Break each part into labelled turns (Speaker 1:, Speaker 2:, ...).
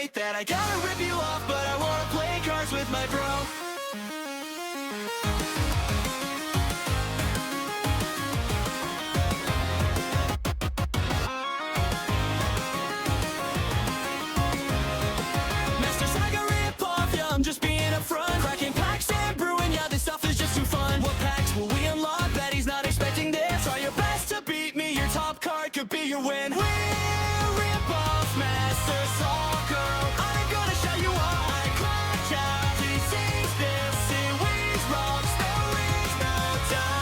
Speaker 1: hate that I gotta rip you off, but I wanna play cards with my bro. Master Saga Ripoff, yeah, I'm just being upfront. Cracking packs and brewing, yeah, this stuff is just too fun. What packs will we unlock? Bet he's not expecting this. Try your best to beat me, your top card could be your win. We're Ripoff Master Saga. I'm gonna show you all I clutch out. He sees this, series rocks, there is no doubt.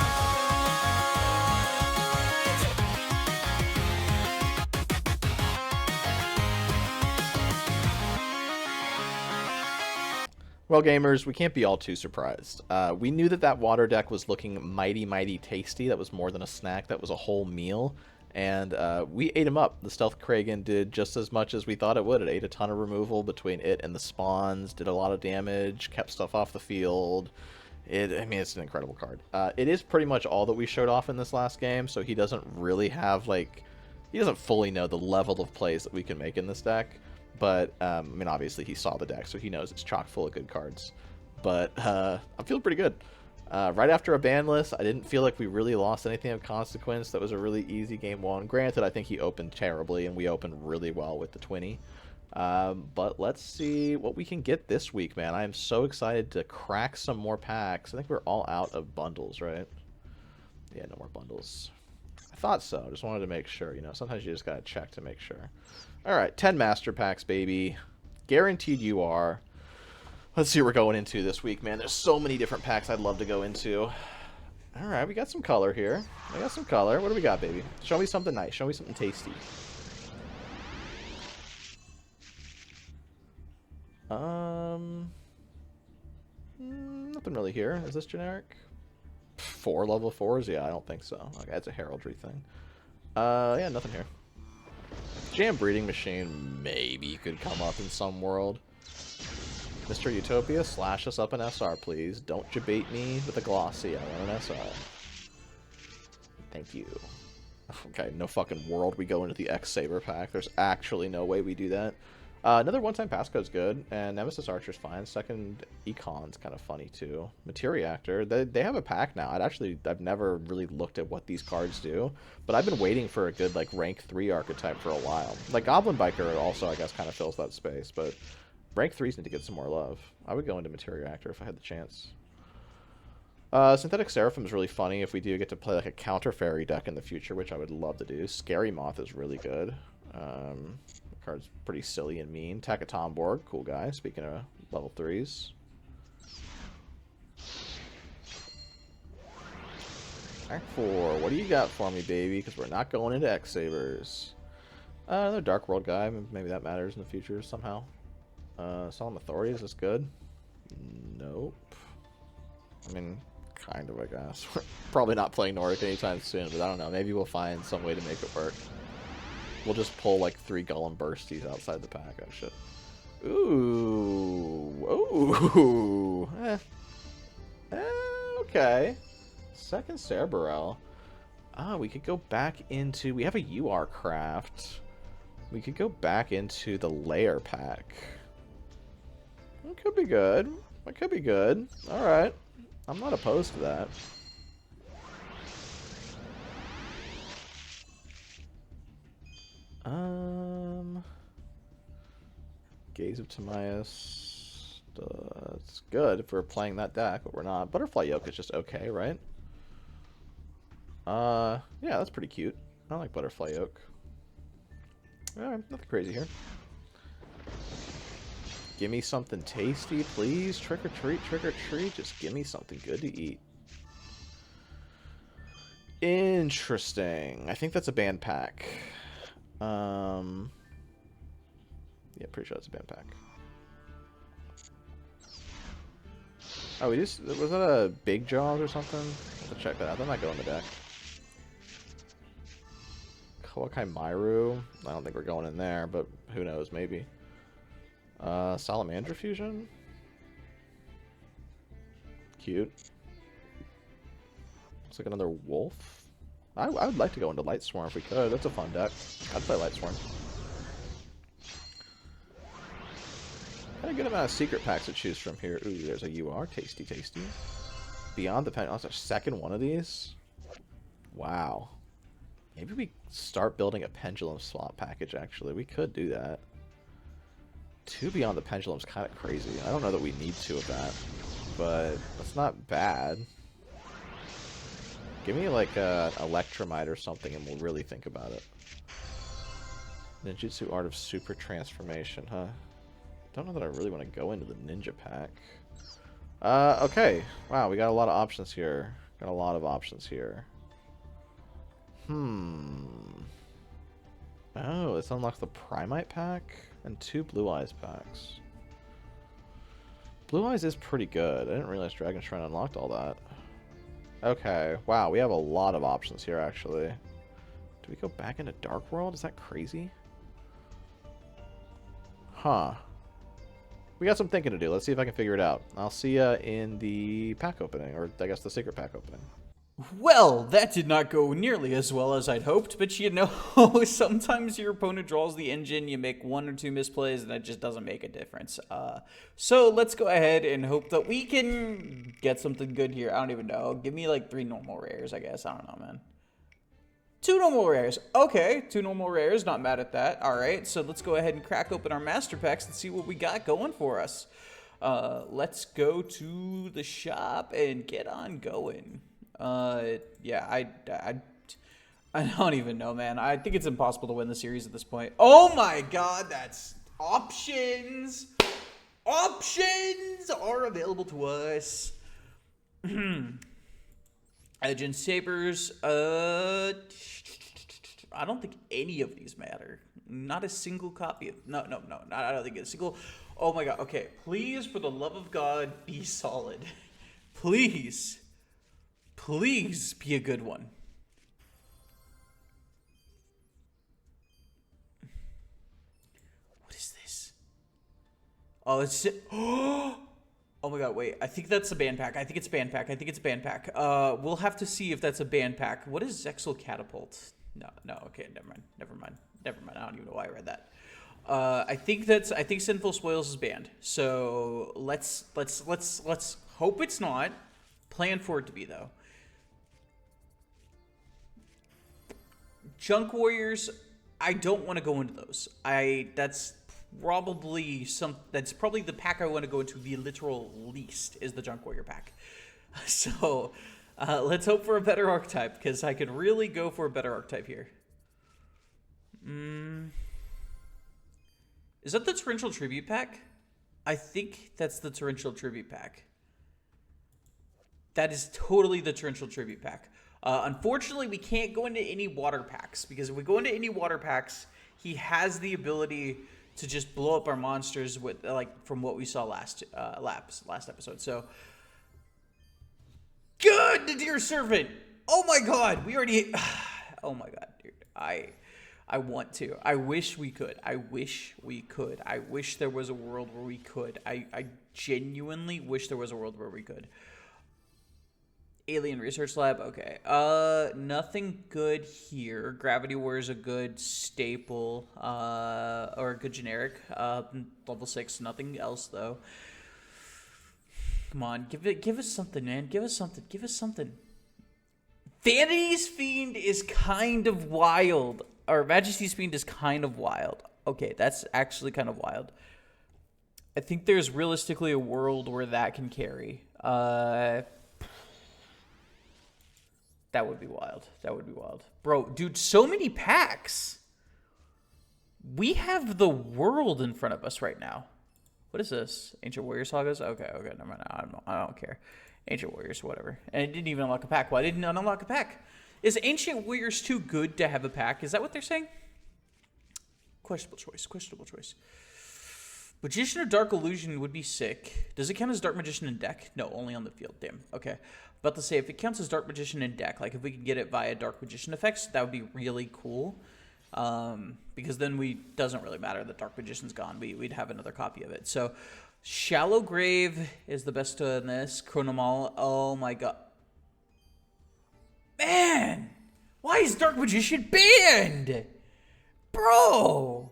Speaker 2: Well, gamers, we can't be all too surprised. We knew that water deck was looking mighty, mighty tasty. That was more than a snack. That was a whole meal. And we ate him up. The Stealth Kragan did just as much as we thought it would. It ate a ton of removal between it and the spawns, did a lot of damage, kept stuff off the field. I mean, it's an incredible card. It is pretty much all that we showed off in this last game, so he doesn't really have, like... He doesn't fully know the level of plays that we can make in this deck. But, I mean, obviously he saw the deck, so he knows it's chock full of good cards. But I'm feeling pretty good. Right after a ban list, I didn't feel like we really lost anything of consequence. That was a really easy game one. Granted, I think he opened terribly, and we opened really well with the 20. But let's see what we can get this week, man. I am so excited to crack some more packs. I think we're all out of bundles, right? Yeah, no more bundles. I thought so. Just wanted to make sure. You know, sometimes you just gotta check to make sure. All right, 10 master packs, baby. Guaranteed you are. Let's see what we're going into this week, man. There's so many different packs I'd love to go into. All right, we got some color here. I got some color. What do we got, baby? Show me something nice. Show me something tasty. Nothing really here. Is this generic? 4 level 4s? Yeah, I don't think so. Okay, that's a heraldry thing. Yeah, nothing here. Jam Breeding Machine maybe could come up in some world. Mr. Utopia, slash us up an SR, please. Don't debate me with a glossy. I want an SR. Thank you. Okay, no fucking world we go into the X-Saber pack. There's actually no way we do that. Another one-time passcode's good, and Nemesis Archer's fine. Second Econ's kind of funny, too. Materiactor, they have a pack now. I've never really looked at what these cards do, but I've been waiting for a good, like, rank 3 archetype for a while. Like, Goblin Biker also, I guess, kind of fills that space, but rank 3s need to get some more love. I would go into Materiactor if I had the chance. Synthetic Seraphim is really funny if we do get to play, like, a counter fairy deck in the future, which I would love to do. Scary Moth is really good. The card's pretty silly and mean. Takatomborg, cool guy, speaking of level 3s. Pack 4, what do you got for me, baby? Because we're not going into X-Sabers. Another Dark World guy, maybe that matters in the future somehow. Solemn Authority, is this good? Nope. I mean, kind of, I guess. We're probably not playing Nordic anytime soon, but I don't know. Maybe we'll find some way to make it work. We'll just pull, like, 3 Golem Bursties outside the pack. Oh, shit. Ooh. Ooh. Okay. Second Cerberell. We could go back into... We have a UR craft. We could go back into the Lair pack. It could be good. It could be good. Alright. I'm not opposed to that. Gaze of Timaeus. It's good if we're playing that deck, but we're not. Butterfly Yoke is just okay, right? Yeah, that's pretty cute. I like Butterfly Yoke. Alright, nothing crazy here. Give me something tasty, please. Trick or treat, trick or treat. Just give me something good to eat. Interesting. I think that's a band pack. Yeah, pretty sure that's a band pack. Oh, was that a Big Jaws or something? I'll have to check that out. That might go in the deck. Kawakai Myru. I don't think we're going in there, but who knows, maybe. Salamander Fusion? Cute. Looks like another wolf. I would like to go into Light Swarm if we could. That's a fun deck. I'd play Light Swarm. good amount of secret packs to choose from here. Ooh, there's a UR. Tasty, tasty. Beyond the Pendulum. That's a second one of these. Wow. Maybe we start building a Pendulum slot package, actually. We could do that. 2 Beyond the Pendulum is kind of crazy. I don't know that we need 2 of that, but that's not bad. Give me like a Electromite or something and we'll really think about it. Ninjutsu Art of Super Transformation, huh? Don't know that I really want to go into the Ninja pack. Okay. Wow, we got a lot of options here. Got a lot of options here. Oh, this unlocks the Primite pack and 2 Blue Eyes packs. Blue Eyes is pretty good. I didn't realize Dragon Shrine unlocked all that. Okay. Wow, we have a lot of options here, actually. Do we go back into Dark World? Is that crazy? Huh. We got some thinking to do. Let's see if I can figure it out. I'll see ya in the pack opening, or I guess the secret pack opening.
Speaker 3: Well, that did not go nearly as well as I'd hoped, but you know, sometimes your opponent draws the engine, you make 1 or 2 misplays, and that just doesn't make a difference. So let's go ahead and hope that we can get something good here. I don't even know. Give me like 3 normal rares, I guess. I don't know, man. 2 normal rares. Okay, 2 normal rares. Not mad at that. All right, so let's go ahead and crack open our master packs and see what we got going for us. Let's go to the shop and get on going. Yeah, I don't even know, man. I think it's impossible to win the series at this point. Oh my god, that's options. Options are available to us. Edge and Sabers. I don't think any of these matter. Not a single copy of. No. I don't think a single. Oh my god. Okay, please, for the love of God, be solid. Please. Please be a good one. What is this? Oh, it's... Oh my god, wait. I think that's a band pack. I think it's band pack. We'll have to see if that's a band pack. What is Zexal Catapult? No, okay, never mind. I don't even know why I read that. I think Sinful Spoils is banned. So let's hope it's not. Plan for it to be, though. Junk Warriors, I don't want to go into those. That's probably the pack I want to go into the literal least is the Junk Warrior pack. So let's hope for a better archetype, because I could really go for a better archetype here. Is that the Torrential Tribute pack? I think that's the Torrential Tribute pack. That is totally the Torrential Tribute pack. Unfortunately, we can't go into any water packs, because if we go into any water packs, he has the ability to just blow up our monsters with, like, from what we saw last episode. So, good, the Deer Servant. Oh my god, we already. Oh my god, dude, I want to. I wish we could. I wish there was a world where we could. I genuinely wish there was a world where we could. Alien Research Lab, okay. Nothing good here. Gravity War is a good staple, or a good generic. Level 6, nothing else though. Come on, give us something, man. Give us something. Vanity's Fiend is kind of wild. Or Majesty's Fiend is kind of wild. Okay, that's actually kind of wild. I think there's realistically a world where that can carry. That would be wild. Bro, dude, so many packs. We have the world in front of us right now. What is this? Ancient Warrior Sagas? Okay, never mind. I don't care. Ancient Warriors, whatever. And it didn't even unlock a pack. Why didn't it unlock a pack? Is Ancient Warriors too good to have a pack? Is that what they're saying? Questionable choice. Magician of Dark Illusion would be sick. Does it count as Dark Magician in deck? No, only on the field. Damn. Okay. About to say, if it counts as Dark Magician in deck, like if we could get it via Dark Magician effects, that would be really cool. Because then doesn't really matter that Dark Magician's gone. We'd have another copy of it. So, Shallow Grave is the best in this. Chronomal. Oh my god. Man! Why is Dark Magician banned? Bro!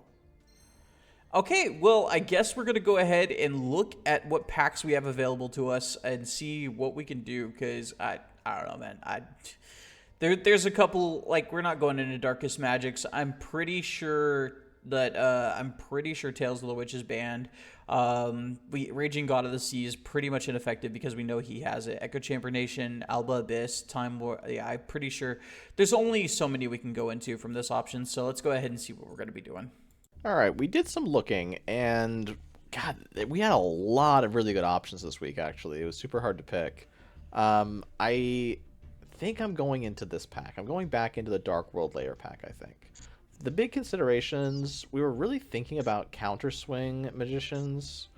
Speaker 3: Okay, well, I guess we're going to go ahead and look at what packs we have available to us and see what we can do, because I don't know, man. There's a couple, like, we're not going into Darkest Magics. I'm pretty sure Tales of the Witch is banned. Raging God of the Sea is pretty much ineffective because we know he has it. Echo Chamber Nation, Alba Abyss, Time Lord. Yeah, I'm pretty sure there's only so many we can go into from this option. So let's go ahead and see what we're going to be doing.
Speaker 2: All right, we did some looking, and God, we had a lot of really good options this week, actually. It was super hard to pick. I think I'm going into this pack. I'm going back into the Dark World Layer pack, I think. The big considerations, we were really thinking about Counter Swing Magicians.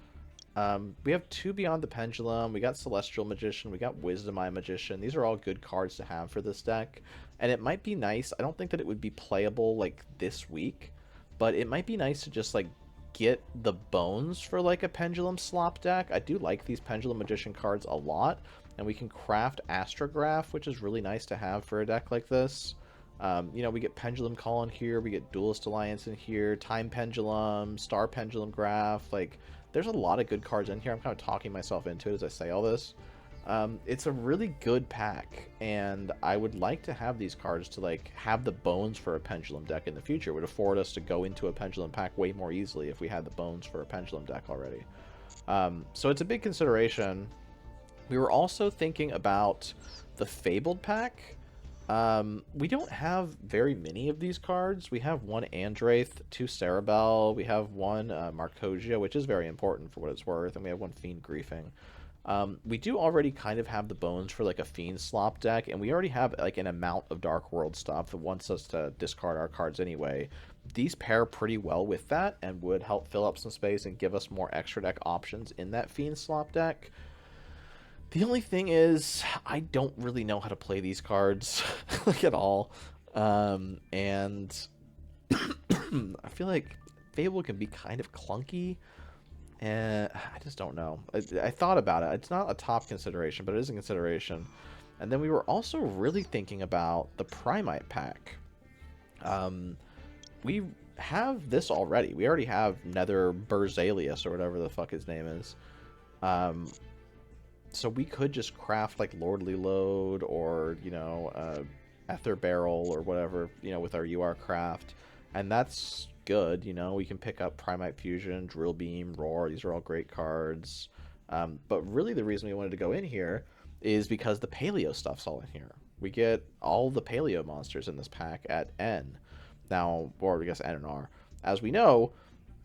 Speaker 2: We have 2 Beyond the Pendulum, we got Celestial Magician, we got Wisdom Eye Magician. These are all good cards to have for this deck. And it might be nice, I don't think that it would be playable, like, this week. But it might be nice to just, like, get the bones for, like, a Pendulum slop deck. I do like these Pendulum Magician cards a lot. And we can craft Astrograph, which is really nice to have for a deck like this. You know, we get Pendulum Call in here. We get Duelist Alliance in here. Time Pendulum, Star Pendulum Graph. Like, there's a lot of good cards in here. I'm kind of talking myself into it as I say all this. It's a really good pack, and I would like to have these cards to, like, have the bones for a Pendulum deck in the future. It would afford us to go into a Pendulum pack way more easily if we had the bones for a Pendulum deck already. So it's a big consideration. We were also thinking about the Fabled pack. We don't have very many of these cards. We have 1 Andraith, 2 Cerebel, we have 1 Marcosia, which is very important for what it's worth, and we have 1 Fiend Griefing. We do already kind of have the bones for, like, a Fiend slop deck, and we already have, like, an amount of Dark World stuff that wants us to discard our cards anyway. These pair pretty well with that and would help fill up some space and give us more extra deck options in that Fiend slop deck. The only thing is, I don't really know how to play these cards, like, at all. And I feel like Fable can be kind of clunky. And I just don't know. I thought about it. It's not a top consideration, but it is a consideration. And then we were also really thinking about the Primite pack. We have this already. We already have Nether Berzalius, or whatever the fuck his name is. So we could just craft, like, Lordly Load or, you know, Ether Barrel or whatever, you know, with our UR craft. And that's good, you know. We can pick up Primite Fusion, Drill Beam, Roar. These are all great cards. But really the reason we wanted to go in here is because the Paleo stuff's all in here. We get all the Paleo monsters in this pack at N. Now, or I guess N and R. As we know,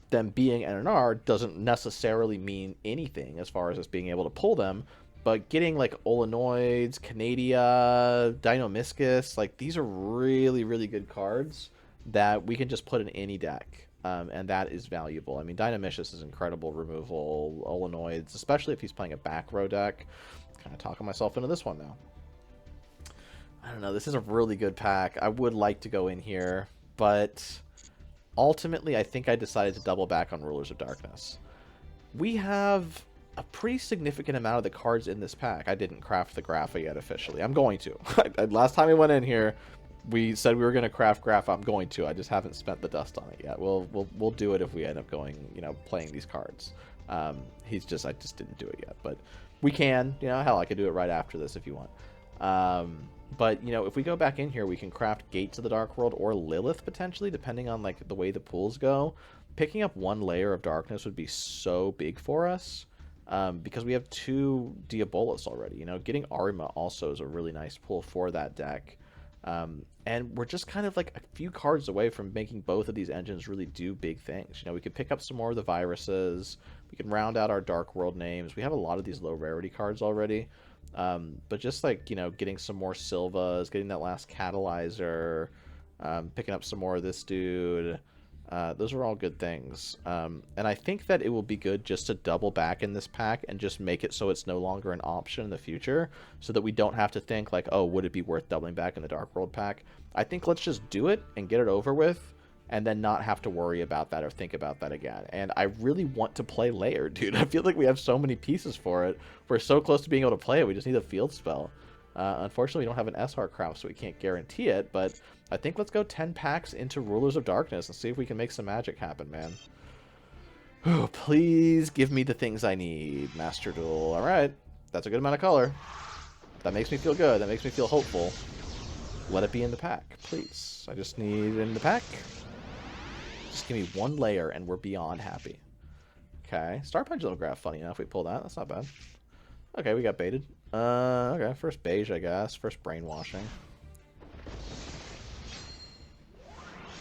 Speaker 2: them being N and R doesn't necessarily mean anything as far as us being able to pull them, but getting, like, Olenoids, Canadia, Dinomischus, like, these are really, really good cards that we can just put in any deck, and that is valuable. I mean, Dinomischus is incredible removal, Olenoids, especially if he's playing a back row deck. Kind of talking myself into this one now. I don't know, this is a really good pack. I would like to go in here, but ultimately, I think I decided to double back on Rulers of Darkness. We have a pretty significant amount of the cards in this pack. I didn't craft the Grapha yet officially. I'm going to. Last time we went in here, we said we were going to craft Grapha. I'm going to. I just haven't spent the dust on it yet. We'll do it if we end up going, you know, playing these cards. I just didn't do it yet. But we can. You know, hell, I could do it right after this if you want. But, you know, if we go back in here, we can craft Gates of the Dark World or Lilith, potentially, depending on, like, the way the pools go. Picking up 1 layer of darkness would be so big for us, because we have 2 Diabolus already. You know, getting Arima also is a really nice pull for that deck. And we're just kind of, like, a few cards away from making both of these engines really do big things. You know, we could pick up some more of the viruses. We can round out our Dark World names. We have a lot of these low rarity cards already. But just, like, you know, getting some more Silvas, getting that last Catalyzer, picking up some more of this dude, those are all good things. And I think that it will be good just to double back in this pack and just make it so it's no longer an option in the future, so that we don't have to think, like, oh, would it be worth doubling back in the Dark World pack? I think let's just do it and get it over with, and then not have to worry about that or think about that again. And I really want to play Layer, dude. I feel like we have so many pieces for it. We're so close to being able to play it. We just need a field spell. Unfortunately, we don't have an SR craft, so we can't guarantee it. But I think let's go 10 packs into Rulers of Darkness and see if we can make some magic happen, man. Oh, please give me the things I need. Master Duel. All right. That's a good amount of color. That makes me feel good. That makes me feel hopeful. Let it be in the pack, please. I just need it in the pack. Just give me one layer and we're beyond happy. Okay. Star Pendulum Graph, funny enough. We pull that. That's not bad. Okay, we got baited. Okay. First beige, I guess. First brainwashing.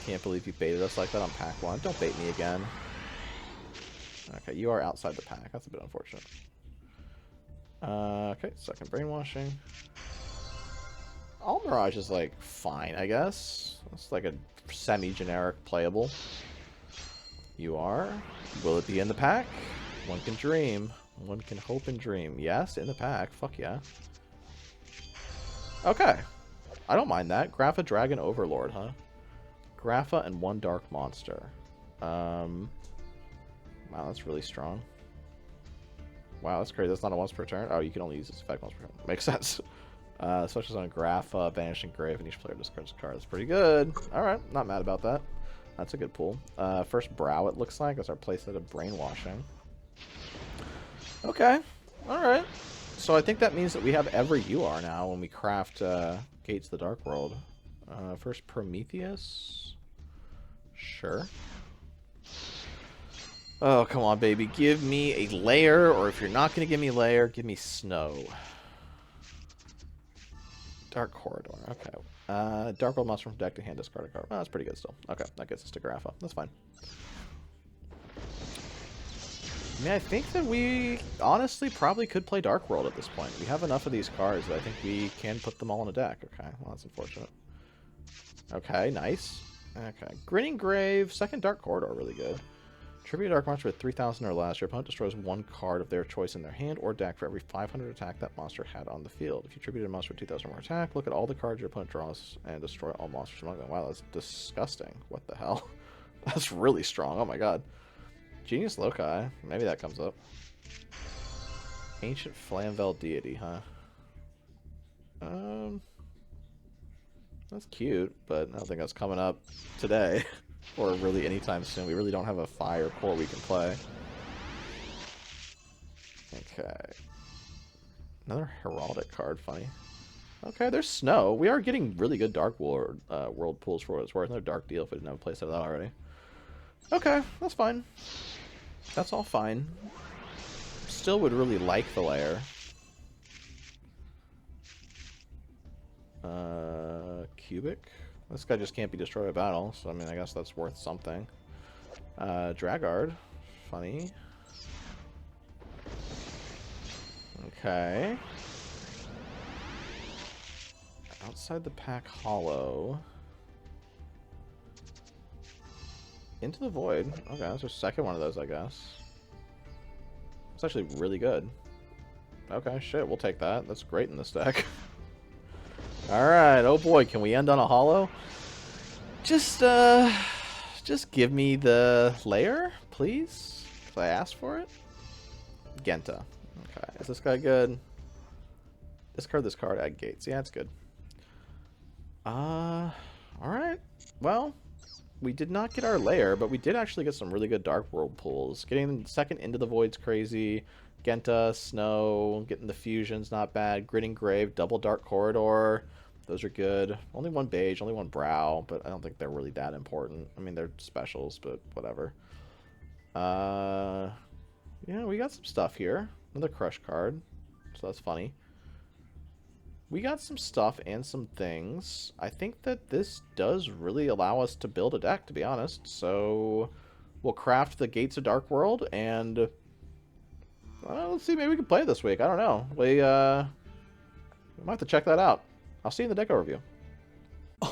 Speaker 2: Can't believe you baited us like that on pack 1. Don't bait me again. Okay, you are outside the pack. That's a bit unfortunate. Okay, second brainwashing. All Mirage is, like, fine, I guess. It's like a semi-generic playable. You are. Will it be in the pack? One can dream. One can hope and dream. Yes, in the pack. Fuck yeah. Okay. I don't mind that. Grapha Dragon Overlord, huh? Grapha and 1 Dark Monster. Wow, that's really strong. Wow, that's crazy. That's not a once per turn. Oh, you can only use this effect once per turn. Makes sense. Switches on Grapha, Vanishing Grave, and each player discards a card. That's pretty good. Alright, not mad about that. That's a good pull. First Brow, it looks like. That's our playset of Brainwashing. Okay. Alright. So I think that means that we have every UR now when we craft Gates of the Dark World. First Prometheus. Sure. Oh, come on, baby. Give me a layer, or if you're not going to give me a layer, give me snow. Dark Corridor. Okay. Dark World monster from deck to hand discard a card. Oh, that's pretty good still. Okay, that gets us to Grapha. That's fine. I mean, I think that we honestly probably could play Dark World at this point. We have enough of these cards that I think we can put them all in a deck. Okay, well, that's unfortunate. Okay, nice. Okay. Grinning Grave, second Dark Corridor, really good. Tribute a Dark Monster with 3,000 or less. Your opponent destroys 1 card of their choice in their hand or deck for every 500 attack that monster had on the field. If you tribute a monster with 2,000 or more attack, look at all the cards your opponent draws and destroy all monsters among them. Wow, that's disgusting. What the hell? That's really strong. Oh my god. Genius Loci. Maybe that comes up. Ancient Flamvel Deity, huh? That's cute, but I don't think that's coming up today. Or really anytime soon. We really don't have a fire core we can play. Okay. Another Heraldic card, funny. Okay, there's Snow. We are getting really good Dark World pools for what it's worth. Another Dark Deal if we didn't have a playset of that already. Okay, that's fine. That's all fine. Still would really like the layer. Cubic. This guy just can't be destroyed by battle, so I mean, I guess that's worth something. Dragard. Funny. Okay. Outside the pack hollow. Into the Void. Okay, that's our second one of those, I guess. It's actually really good. Okay, shit, we'll take that. That's great in this deck. Alright, oh boy, can we end on a hollow? Just give me the layer, please? Because I asked for it? Genta. Okay, is this guy good? Discard this card, add Gates. Yeah, it's good. Alright. Well, we did not get our layer, but we did actually get some really good Dark World pulls. Getting second Into the Void's crazy. Genta, Snow, getting the fusions, not bad. Grinning Grave, double Dark Corridor. Those are good. Only 1 beige, only 1 brow, but I don't think they're really that important. I mean, they're specials, but whatever. Yeah, we got some stuff here. Another Crush card, so that's funny. We got some stuff and some things. I think that this does really allow us to build a deck, to be honest. So we'll craft the Gates of Dark World, and let's see, maybe we can play it this week. I don't know. We might have to check that out. I'll see you in the deck overview.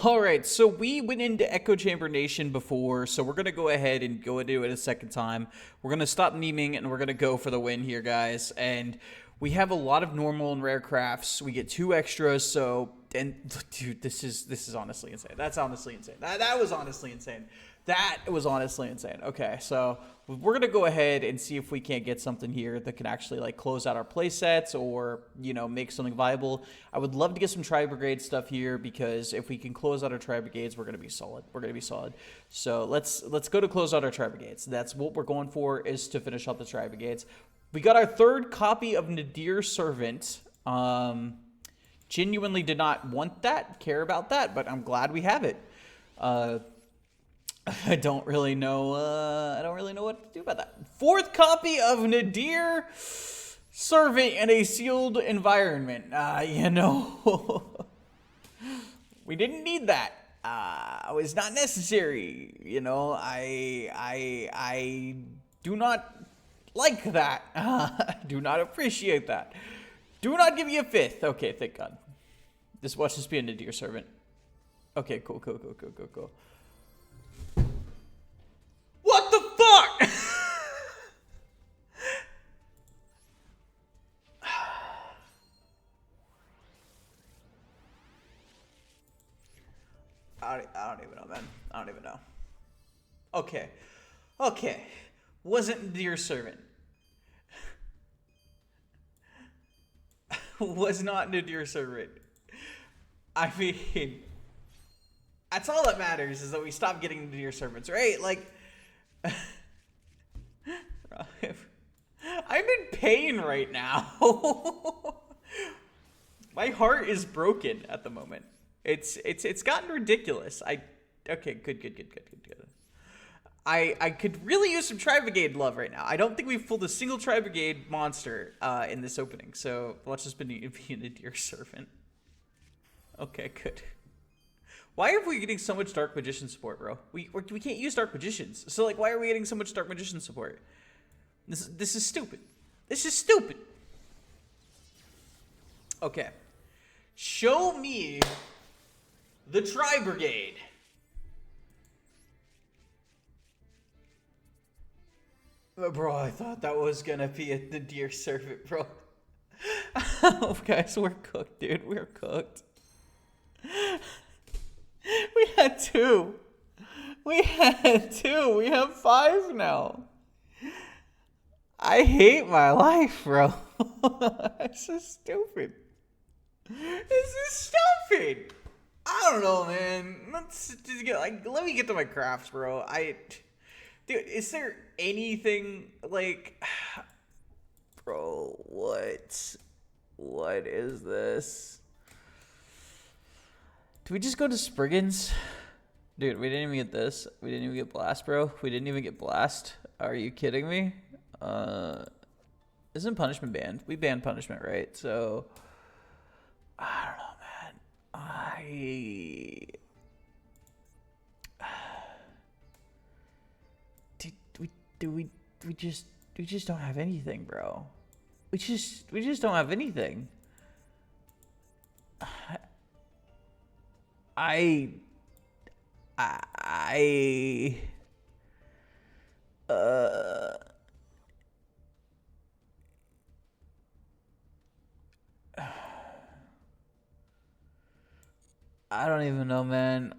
Speaker 3: Alright, so we went into Echo Chamber Nation before, so we're going to go ahead and go into it a second time. We're going to stop memeing, and we're going to go for the win here, guys. And we have a lot of normal and rare crafts. We get 2 extras, so... And, dude, this is honestly insane. That's honestly insane. That was honestly insane. That was honestly insane. Okay, so we're gonna go ahead and see if we can't get something here that can actually like close out our play sets or, you know, make something viable. I would love to get some Tri-Brigade stuff here because if we can close out our Tri-Brigades, we're gonna be solid. We're gonna be solid. So let's go to close out our Tri-Brigades. That's what we're going for, is to finish up the Tri-Brigades. We got our third copy of Nadir Servant. Genuinely did not want that, care about that, but I'm glad we have it. I don't really know. I don't really know what to do about that. Fourth copy of Nadir Servant in a sealed environment. You know, we didn't need that. It was not necessary. You know, I do not like that. Do not appreciate that. Do not give me a fifth. Okay, thank God. This watch just be a Nadir Servant. Okay, cool. What the fuck? I don't even know, man. I don't even know. Okay. Wasn't Nadir Servant. Was not Nadir Servant. I mean, that's all that matters, is that we stop getting Nadir Servants, right? Like, I'm in pain right now. My heart is broken at the moment. It's gotten ridiculous. Okay, good. I could really use some Tri-Brigade love right now. I don't think we've pulled a single Tri-Brigade monster in this opening, so let's just be a Nadir Servant. Okay, good. Why are we getting so much Dark Magician support, bro? We can't use Dark Magicians. So, like, why are we getting so much Dark Magician support? This is stupid. This is stupid. Okay. Show me the Tri-Brigade. Bro, I thought that was gonna be a Nadir Servant, bro. Oh, guys, we're cooked, dude. We're cooked. We had two. We have 5 now. I hate my life, bro. This is stupid. I don't know, man. Let me get to my crafts, bro. Dude, is there anything like, bro? What is this? Do we just go to Spriggans? Dude, we didn't even get this. We didn't even get Blast, bro. We didn't even get Blast. Are you kidding me? Isn't Punishment banned? We banned Punishment, right? So, I don't know, man. We just don't have anything, bro. We just don't have anything. I don't even know, man.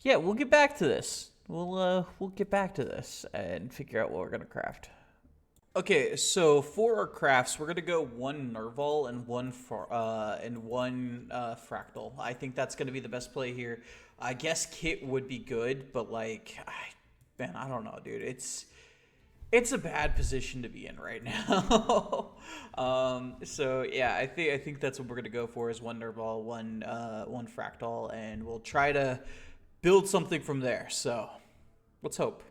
Speaker 3: Yeah, we'll get back to this. We'll get back to this and figure out what we're gonna craft. Okay, so for our crafts, we're gonna go 1 Nerval and one Fractal. I think that's gonna be the best play here. I guess Kit would be good, but like, man, I don't know, dude. It's a bad position to be in right now. So yeah, I think that's what we're gonna go for, is 1 Nerval, one Fractal, and we'll try to build something from there. So let's hope.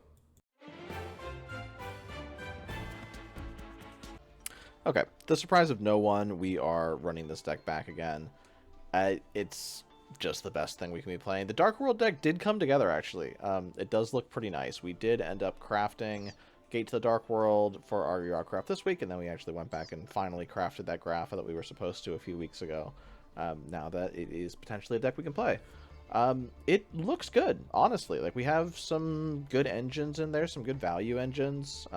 Speaker 2: Okay, the surprise of no one, we are running this deck back again. It's just the best thing we can be playing. The Dark World deck did come together, actually. It does look pretty nice. We did end up crafting Gate to the Dark World for our Yugioh craft this week, and then we actually went back and finally crafted that Grapha that we were supposed to a few weeks ago. Now that it is potentially a deck we can play. It looks good, honestly. Like, we have some good engines in there, some good value engines.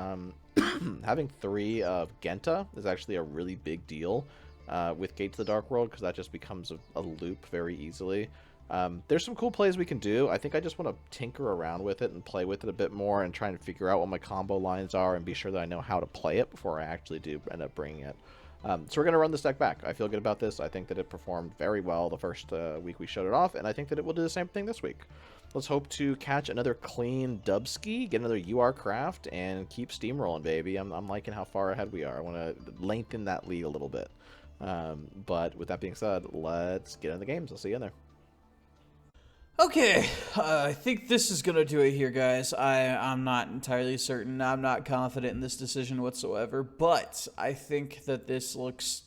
Speaker 2: having 3 of Genta is actually a really big deal with Gate to the Dark World, because that just becomes a loop very easily. There's some cool plays we can do. I think I just want to tinker around with it and play with it a bit more and try and figure out what my combo lines are and be sure that I know how to play it before I actually do end up bringing it. So we're going to run this deck back. I feel good about this. I think that it performed very well the first week we showed it off, and I think that it will do the same thing this week. Let's hope to catch another clean Dubsky, get another UR craft, and keep steamrolling, baby. I'm liking how far ahead we are. I want to lengthen that lead a little bit. But with that being said, let's get into the games. I'll see you in there.
Speaker 3: Okay, I think this is going to do it here, guys. I'm not entirely certain. I'm not confident in this decision whatsoever, but I think that this looks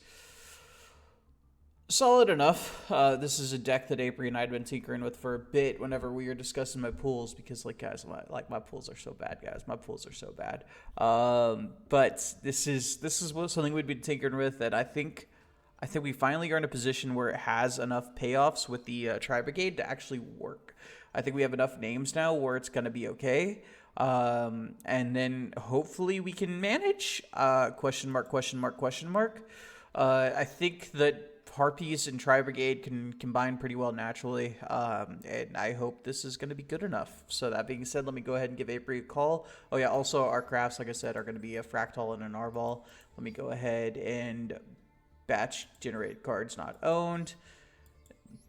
Speaker 3: solid enough. This is a deck that April and I had been tinkering with for a bit whenever we were discussing my pools, because, like, guys, my pools are so bad, guys. My pools are so bad. But this is something we'd been tinkering with, and I think we finally are in a position where it has enough payoffs with the Tri Brigade to actually work. I think we have enough names now where it's going to be okay. And then hopefully we can manage. Question mark, question mark, question mark. I think that Harpies and Tri Brigade can combine pretty well naturally. And I hope this is going to be good enough. So that being said, let me go ahead and give April a call. Oh yeah, also our crafts, like I said, are going to be a Fractal and an Narval. Let me go ahead and batch generate cards not owned,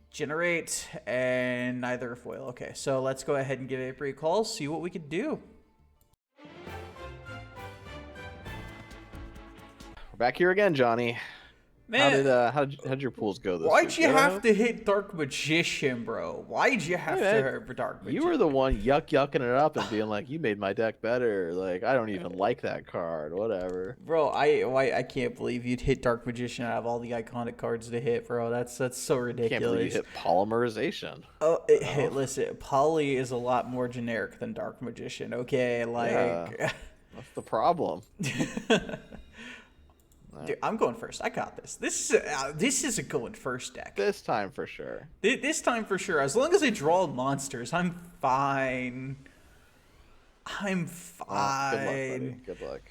Speaker 3: generate, and neither a foil. Okay, so let's go ahead and give April a call, see what we could do.
Speaker 2: We're back here again, Johnny.
Speaker 3: Man,
Speaker 2: how did your pools go this week?
Speaker 3: Why'd you have to hit Dark Magician, bro? Why'd you have to hit Dark Magician?
Speaker 2: You were the one yucking it up and being like, you made my deck better. Like, I don't even like that card. Whatever.
Speaker 3: Bro, I can't believe you'd hit Dark Magician out of all the iconic cards to hit, bro. That's so ridiculous.
Speaker 2: Can't believe you hit Polymerization.
Speaker 3: Hey, listen, Poly is a lot more generic than Dark Magician, okay? Like,
Speaker 2: yeah, that's the problem.
Speaker 3: Dude, I'm going first. I got this. This is a going first deck.
Speaker 2: This time for sure.
Speaker 3: This time for sure. As long as I draw monsters, I'm fine. I'm fine.
Speaker 2: Good luck, buddy. Good luck.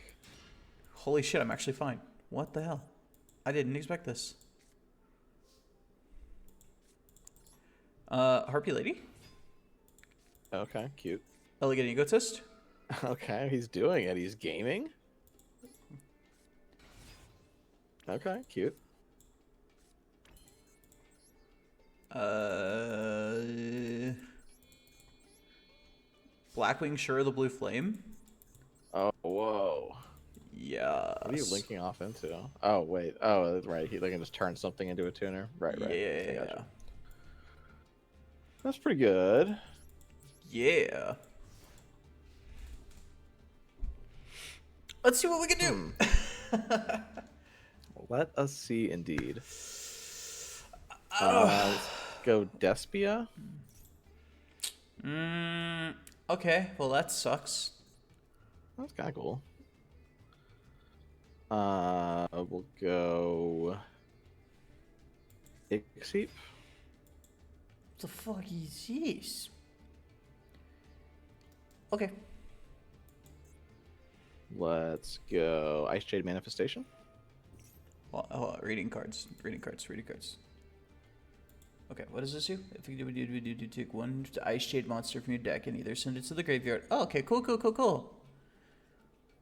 Speaker 3: Holy shit, I'm actually fine. What the hell? I didn't expect this. Harpy Lady.
Speaker 2: Okay, cute.
Speaker 3: Elegant Egotist.
Speaker 2: Okay, he's doing it. He's gaming. Okay, cute.
Speaker 3: Blackwing Sure the Blue Flame.
Speaker 2: Oh, whoa.
Speaker 3: Yeah.
Speaker 2: What are you linking off into? Oh, wait. Oh, that's right. He can just turn something into a tuner. Right.
Speaker 3: Yeah.
Speaker 2: Gotcha. That's pretty good.
Speaker 3: Yeah. Let's see what we can do.
Speaker 2: Let us see, indeed. Let's go Despia.
Speaker 3: Okay, well that sucks.
Speaker 2: That's kind of cool. We'll go Ixeep.
Speaker 3: What the fuck is this? Okay.
Speaker 2: Let's go Ice Jade Manifestation.
Speaker 3: Well, reading cards. Okay, what does this do? If you do take one Ice Jade monster from your deck and either send it to the graveyard. Oh, okay, cool.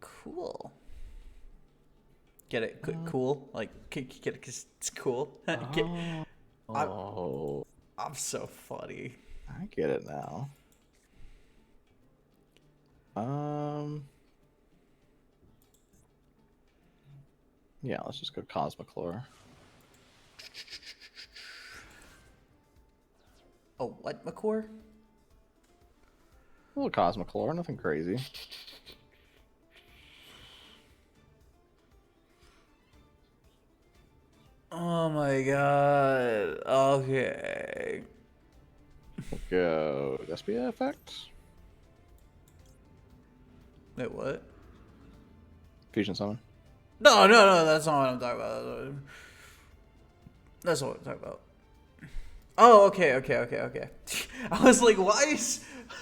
Speaker 3: Cool. Get it? Cool? Like, get it because it's cool? I'm so funny.
Speaker 2: I get it now. Yeah, let's just go Cosmoclore.
Speaker 3: Oh, what, McClure?
Speaker 2: A little Cosmoclore, nothing crazy.
Speaker 3: Oh my god. Okay.
Speaker 2: We'll go Despia effect.
Speaker 3: Wait, what?
Speaker 2: Fusion Summon.
Speaker 3: No, that's not what I'm talking about. That's not what I'm talking about. Oh, okay. I was like, why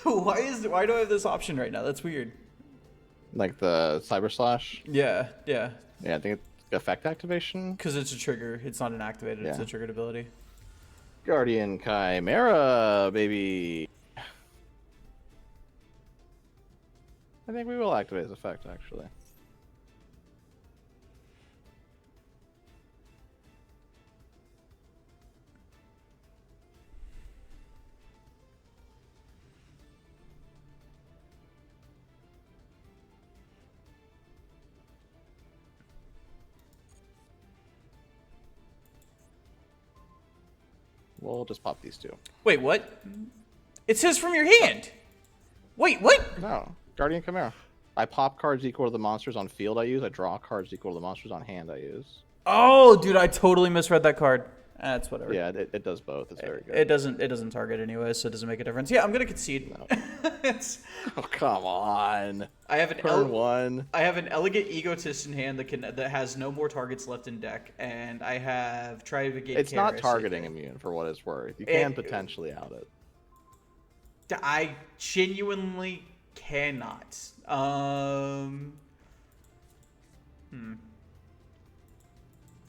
Speaker 3: do I have this option right now? That's weird.
Speaker 2: Like the Cyber Slash?
Speaker 3: Yeah, yeah.
Speaker 2: Yeah, I think it's effect activation.
Speaker 3: Because it's a trigger. It's not an activated. It's
Speaker 2: Yeah.
Speaker 3: a triggered ability.
Speaker 2: Guardian Chimera, baby. I think we will activate his effect, actually. We'll just pop these two.
Speaker 3: Wait, what? It says from your hand. Wait, what?
Speaker 2: No, Guardian Chimera. I pop cards equal to the monsters on field I use. I draw cards equal to the monsters on hand I use.
Speaker 3: Oh, dude, I totally misread that card. That's whatever.
Speaker 2: Yeah, it does both. It's very good.
Speaker 3: It doesn't target anyway, so it doesn't make a difference. Yeah, I'm gonna concede.
Speaker 2: No. Oh, come on.
Speaker 3: I have an
Speaker 2: Turn one.
Speaker 3: I have an elegant egotist in hand that has no more targets left in deck, and I have Trivigate.
Speaker 2: It's not
Speaker 3: Karis.
Speaker 2: targeting immune for what it's worth. You can potentially out it.
Speaker 3: I genuinely cannot.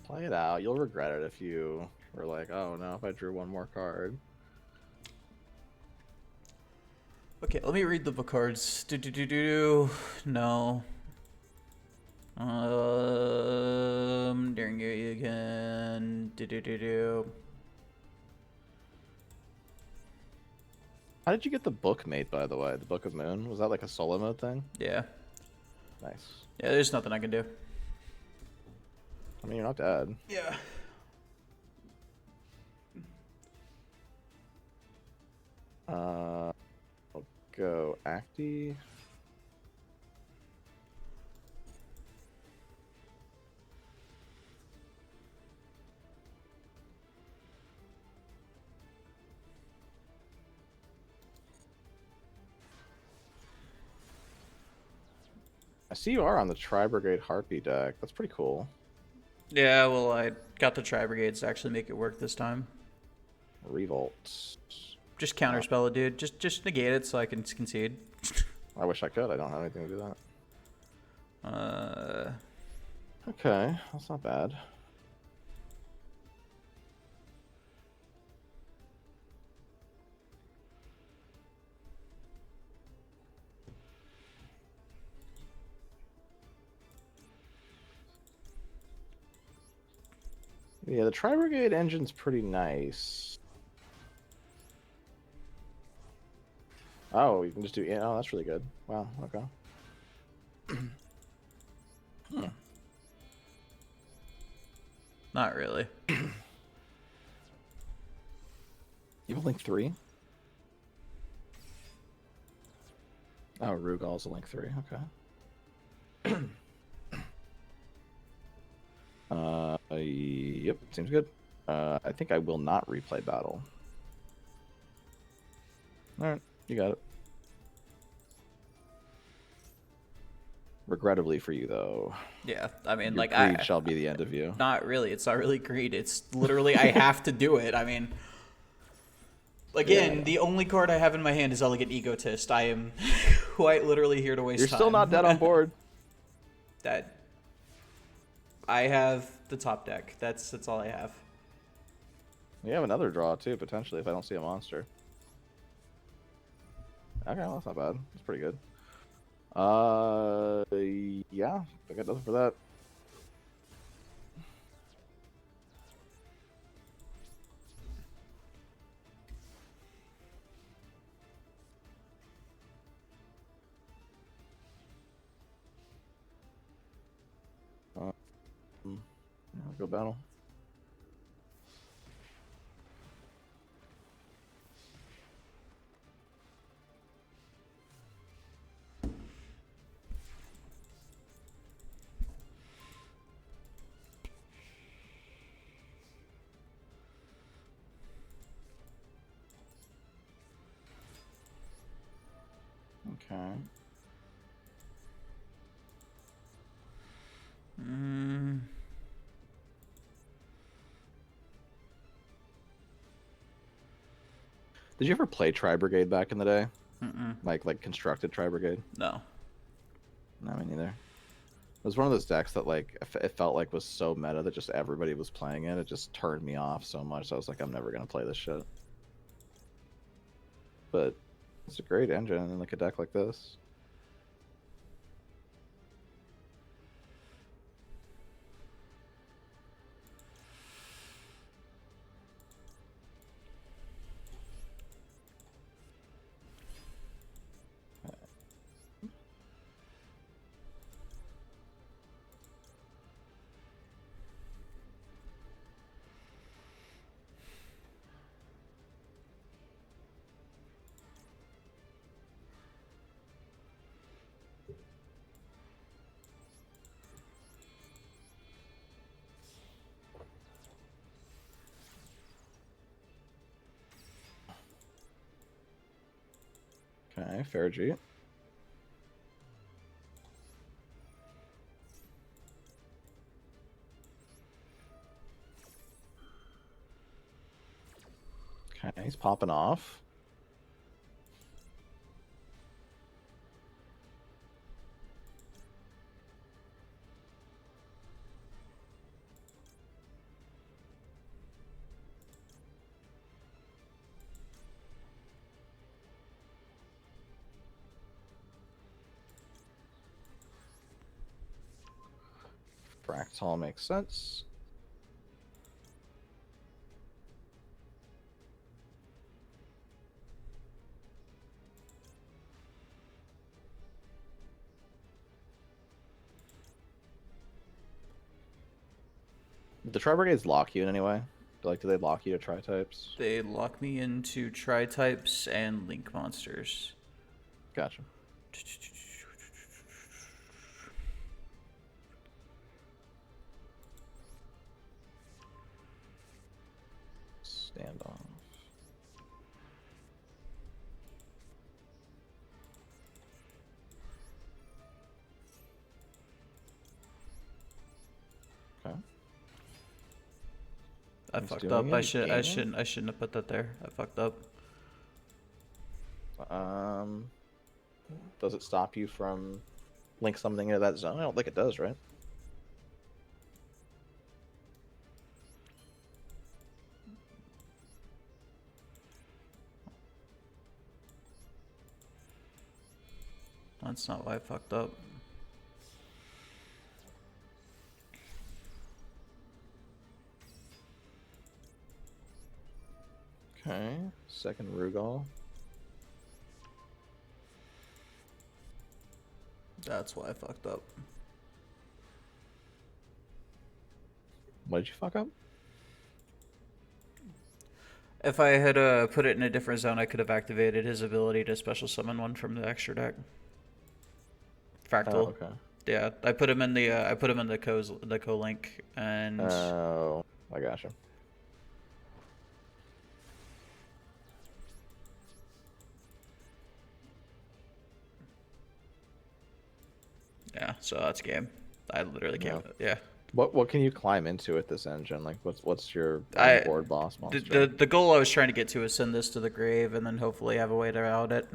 Speaker 2: Play it out. You'll regret it if you were like, oh no, if I drew one more card.
Speaker 3: Okay, let me read the book cards. No. Daring you again.
Speaker 2: How did you get the book made, by the way? The Book of Moon? Was that like a solo mode thing?
Speaker 3: Yeah.
Speaker 2: Nice.
Speaker 3: Yeah, there's nothing I can do.
Speaker 2: I mean, you're not dead.
Speaker 3: Yeah.
Speaker 2: I'll go Acti. I see you are on the Tri-Brigade Harpy deck. That's pretty cool.
Speaker 3: Yeah, well, I got the Tri-Brigades to actually make it work this time.
Speaker 2: Revolt.
Speaker 3: Just counterspell it, dude. Just negate it so I can concede.
Speaker 2: I wish I could. I don't have anything to do that.
Speaker 3: Uh,
Speaker 2: Okay, that's not bad. Yeah, the Tri-Brigade engine's pretty nice. Oh, you can just do... Yeah, oh, that's really good. Wow, okay.
Speaker 3: not really.
Speaker 2: You have Link 3? Oh, Rugal's a Link 3, okay. Yep, seems good. I think I will not replay battle. Alright, you got it. Regrettably for you, though.
Speaker 3: Yeah, I mean,
Speaker 2: Your
Speaker 3: like,
Speaker 2: greed shall be the end of you.
Speaker 3: Not really. It's not really greed. It's literally I have to do it. I mean, again, the only card I have in my hand is Elegant Egotist. I am quite literally here to waste
Speaker 2: You're
Speaker 3: time.
Speaker 2: still not dead on board.
Speaker 3: That I have the top deck. That's all I have.
Speaker 2: You have another draw, too, potentially, if I don't see a monster. Okay, well, that's not bad. That's pretty good. Yeah, I got nothing for that. I'll go battle. Okay. Did you ever play Tri-Brigade back in the day?
Speaker 3: Mm-mm.
Speaker 2: Like constructed Tri-Brigade?
Speaker 3: No.
Speaker 2: No, me neither. It was one of those decks that like it felt like was so meta that just everybody was playing it. It just turned me off so much. So I was like, I'm never gonna play this shit. But it's a great engine in like a deck like this. Okay, fair G. Okay, he's popping off. Fractal makes sense. Did the Tri-Brigades lock you in any way? Like, do they lock you to Tri-types?
Speaker 3: They lock me into Tri-types and Link monsters.
Speaker 2: Gotcha. Standoff. Okay.
Speaker 3: I
Speaker 2: He's
Speaker 3: fucked
Speaker 2: doing
Speaker 3: up.
Speaker 2: it
Speaker 3: I
Speaker 2: again?
Speaker 3: shouldn't have put that there. I fucked up.
Speaker 2: Does it stop you from link something into that zone? I don't think it does, right?
Speaker 3: That's not why I fucked up.
Speaker 2: Okay. Second Rugal.
Speaker 3: That's why I fucked up.
Speaker 2: What did you fuck up?
Speaker 3: If I had put it in a different zone, I could have activated his ability to special summon one from the extra deck. Fractal.
Speaker 2: Oh, okay.
Speaker 3: Yeah, I put him in the co-link, and
Speaker 2: Oh, I gotcha.
Speaker 3: yeah, so that's game. I literally can't. Yeah.
Speaker 2: What can you climb into with this engine? Like, what's your board boss monster?
Speaker 3: The goal I was trying to get to is send this to the grave and then hopefully have a way to out it.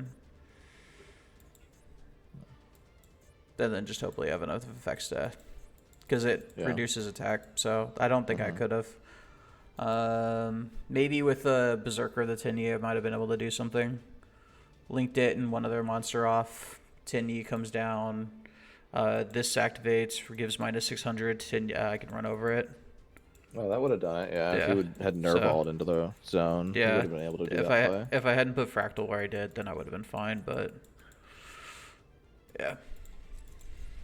Speaker 3: And then just hopefully have enough effects to, because it reduces attack. So I don't think I could have. Maybe with the Berserker, the Tinny, I might have been able to do something. Linked it and one other monster off. Tinny comes down. This activates, gives -600. I can run over it.
Speaker 2: Oh, that would have done it. Yeah, if you had nerfballed into the zone, you would have been able to do that play.
Speaker 3: If I hadn't put Fractal where I did, then I would have been fine. But yeah.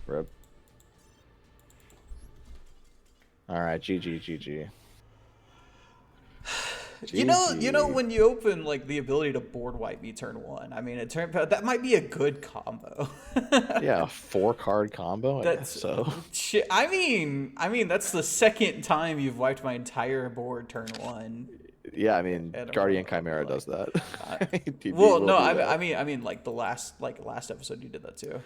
Speaker 2: Rip. All right, GG.
Speaker 3: You know when you open like the ability to board wipe me turn one. I mean, that might be a good combo.
Speaker 2: Yeah, a 4-card combo. I guess so.
Speaker 3: Shit. I mean, that's the second time you've wiped my entire board turn one.
Speaker 2: Yeah, I mean, Guardian Chimera does that.
Speaker 3: Well, no, I mean, like the last episode you did that too.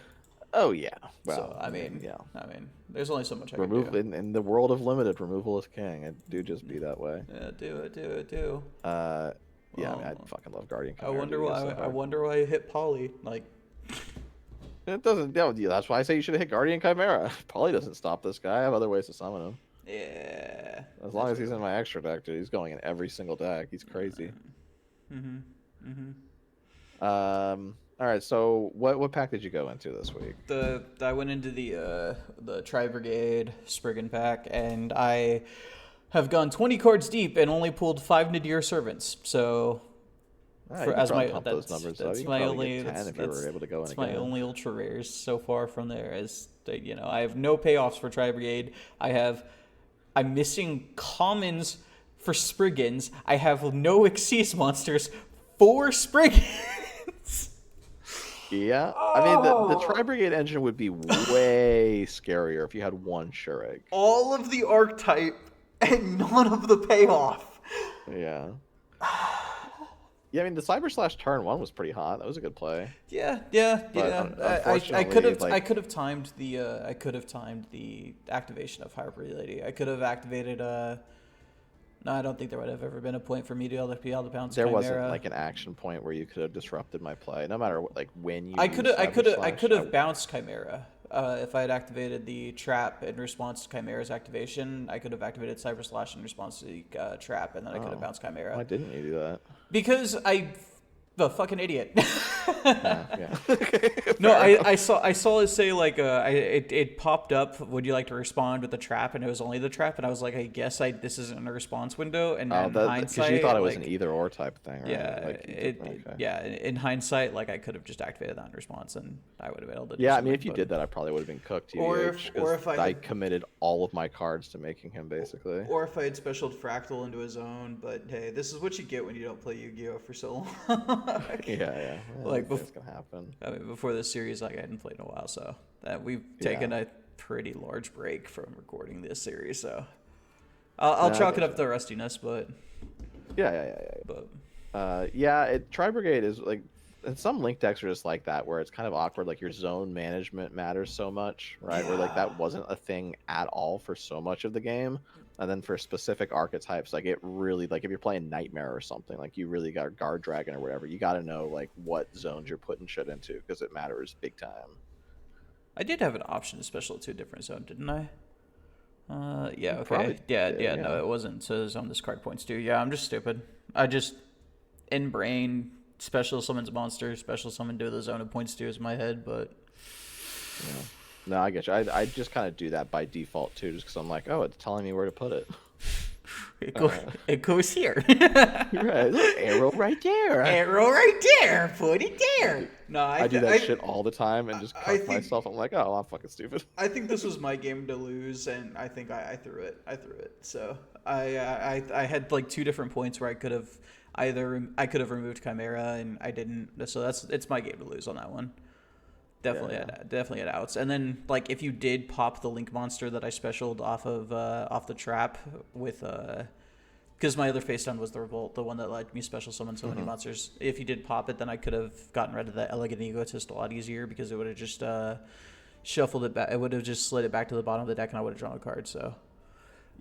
Speaker 2: Oh yeah. Well,
Speaker 3: So I mean, there's only so much I can do.
Speaker 2: In the world of limited, removal is king. It do just be that way.
Speaker 3: Yeah, do it.
Speaker 2: Yeah, I mean, I fucking love Guardian Chimera.
Speaker 3: I wonder why I hit Polly. Like,
Speaker 2: It doesn't. Yeah, that's why I say you should hit Guardian Chimera. Probably doesn't stop this guy. I have other ways to summon him.
Speaker 3: Yeah.
Speaker 2: As long as he's in my extra deck, dude. He's going in every single deck. He's crazy. All right. So what pack did you go into this week?
Speaker 3: I went into the Tri Brigade Spriggan pack, and I have gone 20 cards deep and only pulled 5 Nadir Servants. So
Speaker 2: As my those numbers,
Speaker 3: that's
Speaker 2: you
Speaker 3: my
Speaker 2: only
Speaker 3: only
Speaker 2: 10 if you were able to go in
Speaker 3: that's
Speaker 2: again.
Speaker 3: my only ultra rares so far from there. Is that, I have no payoffs for Tri Brigade. I'm missing commons for Spriggans. I have no Xyz monsters for Spriggans.
Speaker 2: Yeah, I mean the Tri Brigade engine would be way scarier if you had one Shurig.
Speaker 3: All of the archetype and none of the payoff.
Speaker 2: Yeah. Yeah, I mean the Cyber Slash turn 1 was pretty hot. That was a good play.
Speaker 3: Yeah.
Speaker 2: Unfortunately,
Speaker 3: I could have timed the activation of Hybrid Lady. I could have activated No, I don't think there would have ever been a point for me to be able to bounce
Speaker 2: There
Speaker 3: Chimera.
Speaker 2: wasn't like an action point where you could have disrupted my play, no matter what, like when you.
Speaker 3: I could have bounced Chimera. If I had activated the trap in response to Chimera's activation, I could have activated Cyber Slash in response to the trap, and then I could have bounced Chimera.
Speaker 2: Why didn't you do that?
Speaker 3: Because I'm a fucking idiot.
Speaker 2: Yeah.
Speaker 3: No, I saw it say like it popped up. Would you like to respond with the trap? And it was only the trap, and I was like, I guess this isn't a response window. And in hindsight,
Speaker 2: because you thought it was
Speaker 3: like,
Speaker 2: an either or type thing, right?
Speaker 3: Yeah, In hindsight, like I could have just activated that in response, and I would have been able to.
Speaker 2: Yeah, I mean, if you did that, I probably would have been cooked.
Speaker 3: Or if
Speaker 2: I committed all of my cards to making him basically.
Speaker 3: Or if I had specialed Fractal into his own, but hey, this is what you get when you don't play Yu-Gi-Oh for so long.
Speaker 2: Yeah.
Speaker 3: Like
Speaker 2: it's gonna happen.
Speaker 3: I mean, before this series, like I hadn't played in a while, so we've taken a pretty large break from recording this series. So I'll chalk it up to rustiness, but
Speaker 2: yeah. But Tri Brigade is like, and some link decks are just like that, where it's kind of awkward. Like your zone management matters so much, right? Where like that wasn't a thing at all for so much of the game. And then for specific archetypes, like it really, like if you're playing Nightmare or something, like you really got Guard Dragon or whatever, you got to know like what zones you're putting shit into because it matters big time.
Speaker 3: I did have an option to special to a different zone, didn't I? Yeah, okay.
Speaker 2: Probably
Speaker 3: Yeah,
Speaker 2: did,
Speaker 3: no, it wasn't to zone discard points too. Yeah, I'm just stupid. I just, in brain, special summons monster, special summon to the zone of points to is my head, but...
Speaker 2: Yeah. No, I get you. I just kind of do that by default too, just because I'm like, oh, it's telling me where to put it.
Speaker 3: It goes here.
Speaker 2: You're right. Look, arrow right there.
Speaker 3: Arrow right there. Put it there. No,
Speaker 2: I do that shit all the time and just cuff myself. I'm like, oh, I'm fucking stupid.
Speaker 3: I think this was my game to lose, and I think I threw it. So I had like 2 different points where I could have removed Chimera, and I didn't. So it's my game to lose on that one. Definitely had outs. And then like if you did pop the Link monster that I specialed off the trap with because my other face down was the Revolt, the one that let me special summon so many monsters. If you did pop it, then I could have gotten rid of that Elegant Egotist a lot easier because it would have just shuffled it back. It would have just slid it back to the bottom of the deck, and I would have drawn a card. So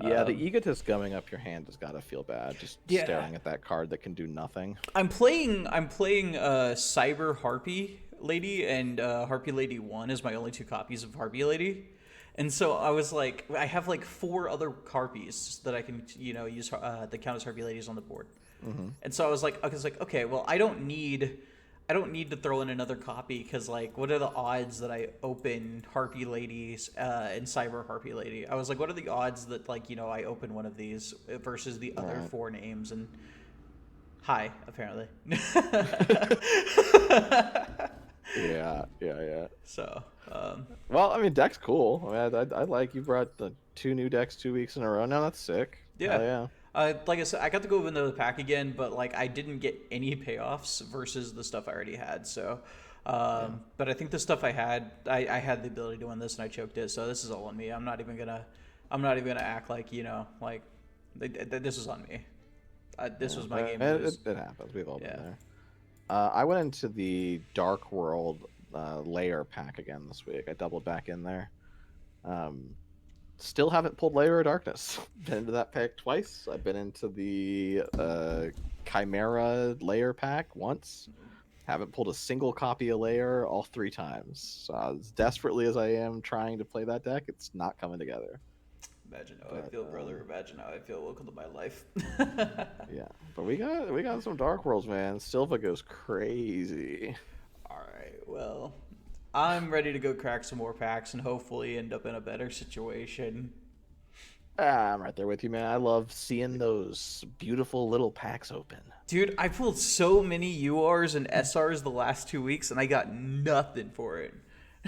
Speaker 2: yeah, the Egotist gumming up your hand has got to feel bad. Just staring at that card that can do nothing.
Speaker 3: I'm playing Cyber Harpy Lady, and Harpy Lady 1 is my only 2 copies of Harpy Lady. And so I was like, I have like 4 other Harpies that I can, use that count as Harpy Ladies on the board. And so I was like, okay, well, I don't need to throw in another copy because like, what are the odds that I open Harpy Ladies and Cyber Harpy Lady? I was like, what are the odds that like, I open one of these versus the other 4 names? And hi, apparently.
Speaker 2: Yeah.
Speaker 3: So,
Speaker 2: well, I mean, deck's cool. I mean, I like you brought the 2 new decks 2 weeks in a row. Now that's sick.
Speaker 3: Yeah. Like I said, I got to go into the pack again, but like I didn't get any payoffs versus the stuff I already had. So, but I think the stuff I had the ability to win this, and I choked it. So this is all on me. I'm not even gonna act like like this was on me. This was my game.
Speaker 2: It happens. We've all been there. I went into the Dark World layer pack again this week. I doubled back in there. Still haven't pulled Layer of Darkness. Been into that pack twice. I've been into the Chimera layer pack once. Haven't pulled a single copy of Lair all 3 times. As desperately as I am trying to play that deck, it's not coming together.
Speaker 3: Imagine how I feel, brother. Imagine how I feel. Welcome to my life.
Speaker 2: Yeah, but we got some Dark Worlds, man. Silva goes crazy.
Speaker 3: All right, well, I'm ready to go crack some more packs and hopefully end up in a better situation.
Speaker 2: I'm right there with you, man. I love seeing those beautiful little packs open.
Speaker 3: Dude, I pulled so many URs and SRs the last 2 weeks, and I got nothing for it.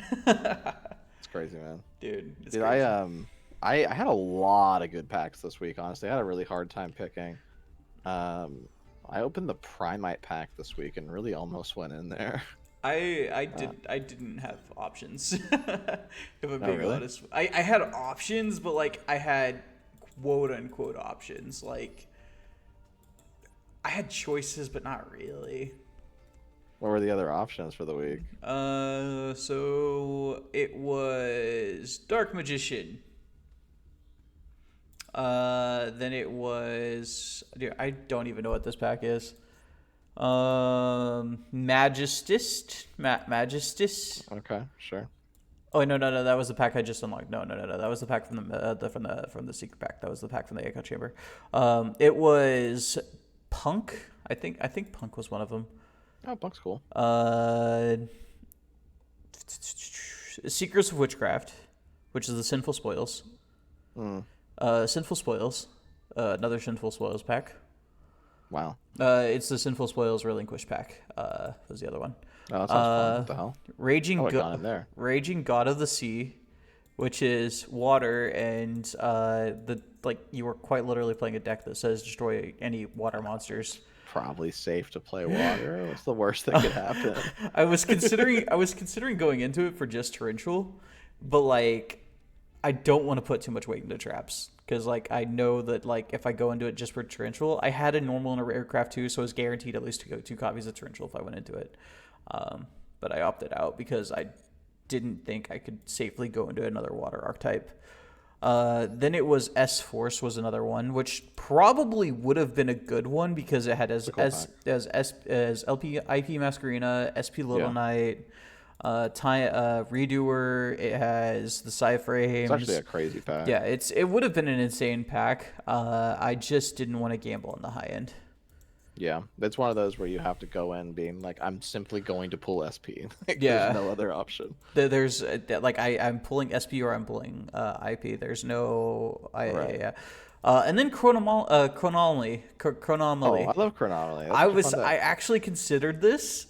Speaker 2: It's crazy, man.
Speaker 3: Dude, it's
Speaker 2: Dude,
Speaker 3: crazy.
Speaker 2: I had a lot of good packs this week, honestly. I had a really hard time picking. I opened the Primite pack this week and really almost went in there.
Speaker 3: I didn't have options. If I'm being
Speaker 2: really?
Speaker 3: honest, I had options, but like I had quote unquote options. Like I had choices, but not really.
Speaker 2: What were the other options for the week?
Speaker 3: So it was Dark Magician. Then it was, dude, I don't even know what this pack is. Magistus.
Speaker 2: Okay, sure.
Speaker 3: Oh no, that was the pack I just unlocked. No, that was the pack from the secret pack. That was the pack from the Echo Chamber. It was Punk. I think Punk was one of them.
Speaker 2: Oh, Punk's cool.
Speaker 3: Seekers of Witchcraft, which is the Sinful Spoils. Sinful Spoils, another Sinful Spoils pack.
Speaker 2: Wow.
Speaker 3: It's the Sinful Spoils Relinquish pack. Was the other one.
Speaker 2: Oh, that sounds fun. What the hell?
Speaker 3: Raging God of the Sea, which is water, and you were quite literally playing a deck that says destroy any water monsters.
Speaker 2: Probably safe to play water. What's the worst that could happen?
Speaker 3: I was considering going into it for just torrential, but like I don't want to put too much weight into traps because like I know that like if I go into it just for torrential, I had a normal and a rare craft too, so I was guaranteed at least to go 2 copies of torrential if I went into it. But I opted out because I didn't think I could safely go into another water archetype. Then it was S-Force was another one, which probably would have been a good one because it had as LP IP Masquerena, SP Little Knight, Redoer. It has the Cyframes.
Speaker 2: It's actually a crazy pack.
Speaker 3: Yeah, it would have been an insane pack. I just didn't want to gamble on the high end.
Speaker 2: Yeah, it's one of those where you have to go in being like, I'm simply going to pull SP. Like,
Speaker 3: Yeah.
Speaker 2: There's no other option.
Speaker 3: There's like I'm pulling SP or I'm pulling IP. There's no
Speaker 2: Right.
Speaker 3: and then Chronomaly.
Speaker 2: Oh, I love Chronomaly.
Speaker 3: I actually considered this.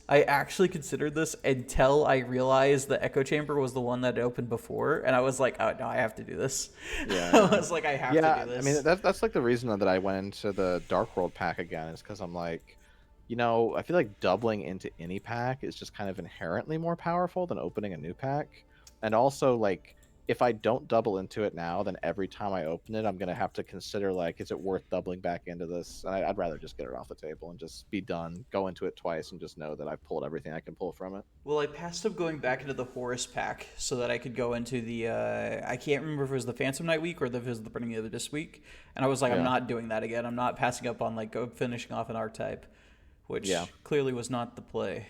Speaker 3: Until I realized the Echo Chamber was the one that opened before, and I was like, oh no, I have to do this.
Speaker 2: Yeah.
Speaker 3: I was like, I have to do this.
Speaker 2: I mean that's like the reason that I went into the Dark World pack again is because I'm like, I feel like doubling into any pack is just kind of inherently more powerful than opening a new pack, and also like, if I don't double into it now, then every time I open it, I'm going to have to consider, like, is it worth doubling back into this? And I'd rather just get it off the table and just be done, go into it twice, and just know that I've pulled everything I can pull from it.
Speaker 3: Well, I passed up going back into the Horus pack so that I could go into the, I can't remember if it was the Phantom Night week or if it was the Burning of the Abyss week. And I was like, I'm not doing that again. I'm not passing up on, like, finishing off an archetype, which clearly was not the play.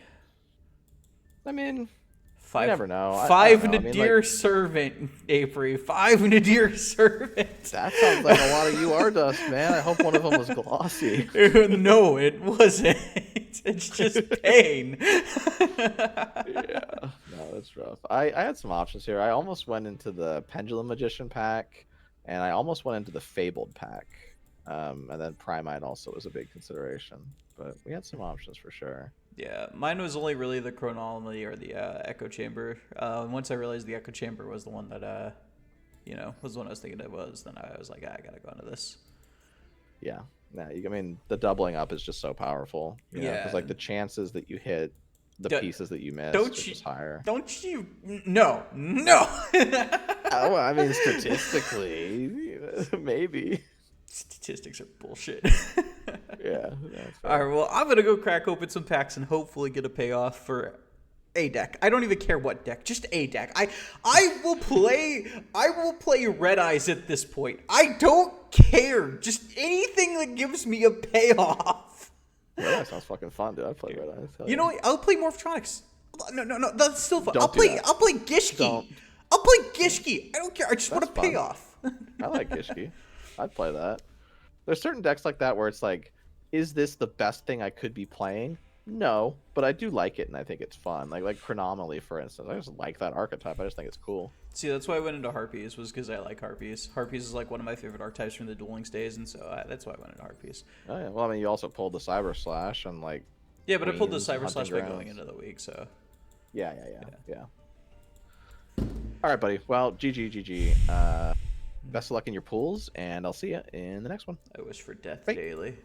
Speaker 2: I mean... You never know.
Speaker 3: Five Nadir Servant, April. 5 Nadir Servant.
Speaker 2: That sounds like a lot of UR dust, man. I hope one of them was glossy.
Speaker 3: No, it wasn't. It's just pain.
Speaker 2: Yeah. No, that's rough. I had some options here. I almost went into the Pendulum Magician pack, and I almost went into the Fabled pack. And then Primite also was a big consideration. But we had some options for sure.
Speaker 3: Yeah, mine was only really the Chronomaly or the Echo Chamber. Once I realized the Echo Chamber was the one that, was the one I was thinking it was, then I was like, I gotta go into this. Yeah.
Speaker 2: I mean, the doubling up is just so powerful. Because like the chances that you hit the pieces that you missed are just higher.
Speaker 3: Don't you? No.
Speaker 2: Oh, I mean, statistically, maybe.
Speaker 3: Statistics are bullshit.
Speaker 2: Yeah.
Speaker 3: All right, well, I'm going to go crack open some packs and hopefully get a payoff for a deck. I don't even care what deck, just a deck. I will play Red Eyes at this point. I don't care. Just anything that gives me a payoff.
Speaker 2: Yeah, sounds sounds fucking fun, dude. I'd play Red Eyes. Hell
Speaker 3: You
Speaker 2: yeah.
Speaker 3: know what? I'll play Morphtronics. No, that's still fun.
Speaker 2: Don't do that.
Speaker 3: I'll play Gishki.
Speaker 2: Don't.
Speaker 3: I'll play Gishki. I don't care. I just want a
Speaker 2: That's fun.
Speaker 3: payoff.
Speaker 2: I like Gishki. I'd play that. There's certain decks like that where it's like, is this the best thing I could be playing? No, but I do like it and I think it's fun. Like Chronomaly, for instance. I just like that archetype. I just think it's cool.
Speaker 3: See, that's why I went into Harpies, was because I like Harpies. Harpies is like one of my favorite archetypes from the Dueling days, and so that's why I went into Harpies.
Speaker 2: Oh yeah. Well, I mean, you also pulled the Cyber Slash and like.
Speaker 3: Yeah, but I pulled the
Speaker 2: Queens,
Speaker 3: Cyber
Speaker 2: Hunting
Speaker 3: Slash by
Speaker 2: Grounds.
Speaker 3: going into the week, so.
Speaker 2: Yeah. All right, buddy. Well, GG. Best of luck in your pools, and I'll see you in the next one.
Speaker 3: I wish for death
Speaker 2: Bye.
Speaker 3: daily.